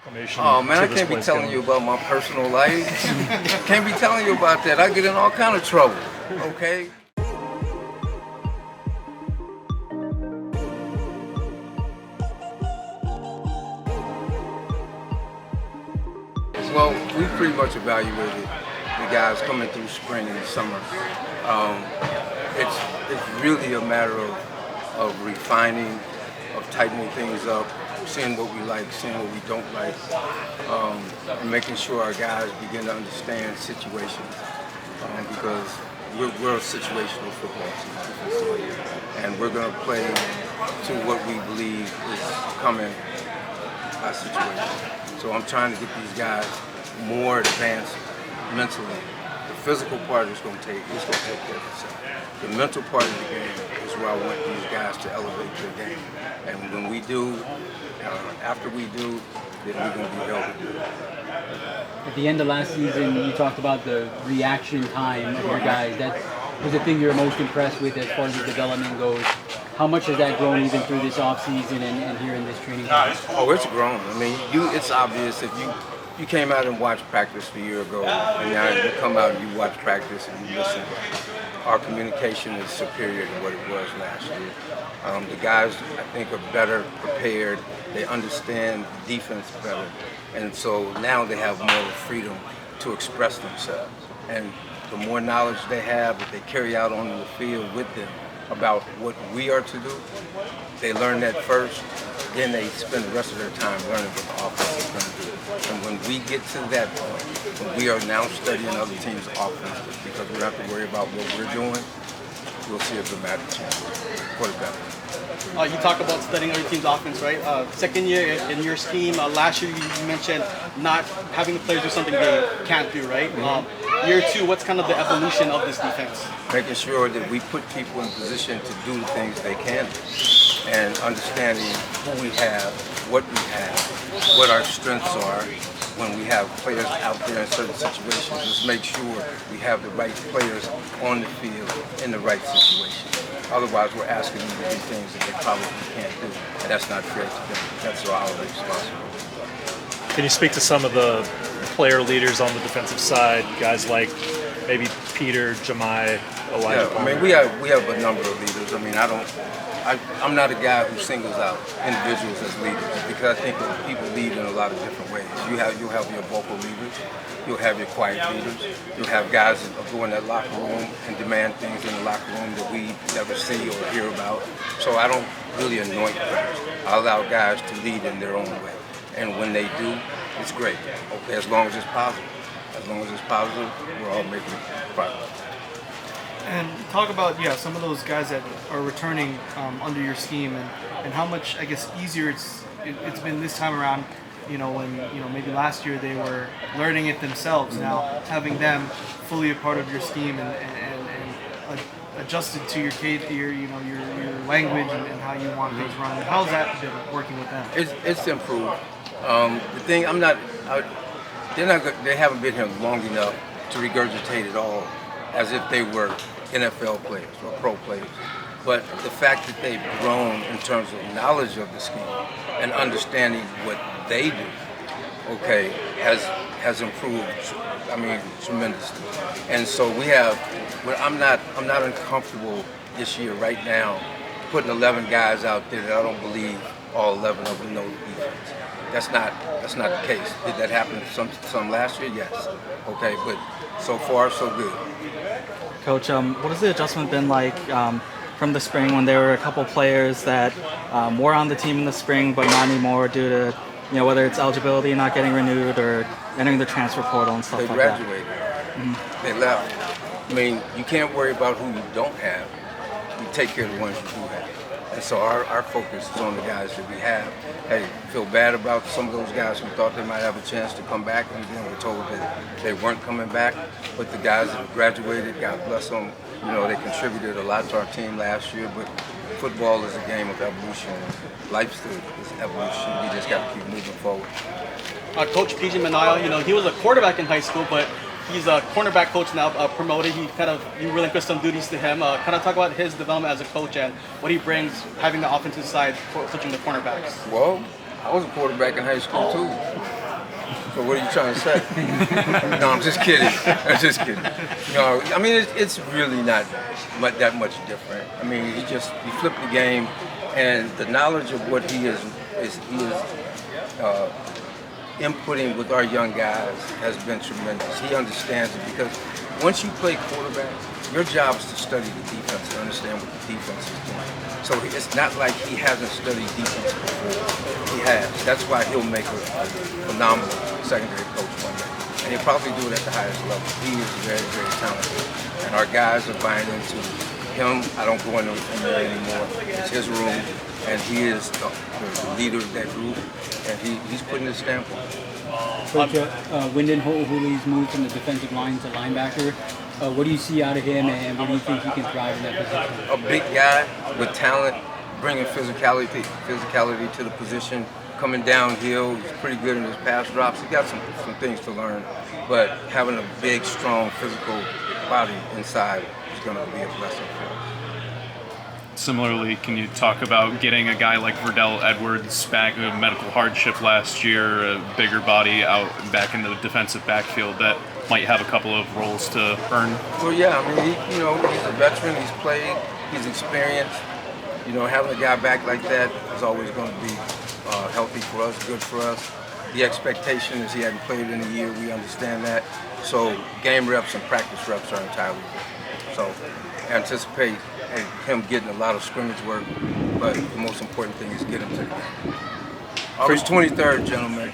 Formation Oh man, to I this can't be place telling going? you about my personal life. Can't be telling you about that. I get in all kind of trouble. Okay. Well, we pretty much evaluated the guys coming through spring and summer. Um, it's really a matter of refining, of tightening things up, seeing what we like, seeing what we don't like, and making sure our guys begin to understand situations because we're a situational football team, and we're going to play to what we believe is coming by situation. So I'm trying to get these guys more advanced mentally. The physical part is going to take care of itself. The mental part of the game is where I want these guys to elevate their game. And when we do, after we do, then we're going to be held to do it. At the end of last season, you talked about the reaction time of your guys. That was the thing you're most impressed with as far as the development goes. How much has that grown even through this offseason and here in this training camp? Oh, it's grown. I mean, it's obvious if you came out and watched practice a year ago, and now you come out and you watch practice and you listen. Our communication is superior to what it was last year. The guys, I think, are better prepared. They understand defense better. And so now they have more freedom to express themselves. And the more knowledge they have that they carry out on the field with them about what we are to do, they learn that first, then they spend the rest of their time learning what the offense is going to do. And when we get to that point, when we are now studying other teams' offenses, because we don't have to worry about what we're doing, we'll see a dramatic change for the better. You talk about studying other team's offense, right? Second year in your scheme, last year you mentioned not having the players do something they can't do, right? Year two, what's kind of the evolution of this defense? Making sure that we put people in position to do the things they can do, and understanding who we have, what we have, what our strengths are. When we have players out there in certain situations, just make sure we have the right players on the field in the right situation. Otherwise, we're asking them to do things that they probably can't do, and that's not fair to them. That's our responsibility. Can you speak to some of the player leaders on the defensive side, guys like maybe Peter, Jemai, Elijah? Yeah, I mean, we have a number of leaders. I mean, I'm not a guy who singles out individuals as leaders, because I think people lead in a lot of different ways. You'll have your vocal leaders, you'll have your quiet leaders, you'll have guys that go in that locker room and demand things in the locker room that we never see or hear about. So I don't really anoint players. I allow guys to lead in their own way. And when they do, it's great. Okay, as long as it's positive. As long as it's positive, we're all making progress. And talk about some of those guys that are returning under your scheme, and how much, I guess, easier it's been this time around. When maybe last year they were learning it themselves. Now having them fully a part of your scheme and adjusted to your language and how you want things run. How's that been working with them? It's improved. The thing they haven't been here long enough to regurgitate it all as if they were NFL players or pro players. But the fact that they've grown in terms of knowledge of the scheme and understanding what they do, okay, has improved. I mean, tremendously. And so I'm not uncomfortable this year right now putting 11 guys out there that I don't believe all 11 of them know the defense. That's not the case. Did that happen some last year? Yes. Okay, but so far so good. Coach, what has the adjustment been like from the spring when there were a couple players that were on the team in the spring but not anymore due to whether it's eligibility not getting renewed or entering the transfer portal and stuff like that? They graduated. They left. I mean, you can't worry about who you don't have. You take care of the ones you do have. And so our focus is on the guys that we have. Hey, feel bad about some of those guys who thought they might have a chance to come back, and then we're told that they weren't coming back. But the guys that graduated, God bless them, they contributed a lot to our team last year. But football is a game of evolution. Life is evolution. You just got to keep moving forward. Coach PJ Manile, he was a quarterback in high school, but he's a cornerback coach now, promoted. You relinquished some duties to him. Kind of talk about his development as a coach and what he brings, having the offensive side, coaching the cornerbacks. Well, I was a quarterback in high school too. So what are you trying to say? No, I'm just kidding. I'm just kidding. No, I mean it's really not that much different. I mean he flipped the game, and the knowledge of what he is inputting with our young guys has been tremendous. He understands it because once you play quarterback, your job is to study the defense and understand what the defense is doing. So it's not like he hasn't studied defense before. He has. That's why he'll make a phenomenal secondary coach one day. And he'll probably do it at the highest level. He is very, very talented. And our guys are buying into him. I don't go in there anymore. It's his room. And he is the leader of that group. And he's putting his stamp on it. Coach, Wyndon Ho'ohuli's moved from the defensive line to linebacker. What do you see out of him, and what do you think he can thrive in that position? A big guy with talent, bringing physicality to the position, coming downhill. He's pretty good in his pass drops. He got some things to learn, but having a big, strong, physical body inside is going to be a blessing for him. Similarly, can you talk about getting a guy like Verdell Edwards back with medical hardship last year, a bigger body out back in the defensive backfield that might have a couple of roles to earn? Well, yeah, I mean, he's a veteran. He's played. He's experienced. Having a guy back like that is always going to be healthy for us, good for us. The expectation is he hadn't played in a year. We understand that. So game reps and practice reps are entirely different. So anticipate him getting a lot of scrimmage work, but the most important thing is get him to the game. August 23rd, gentlemen.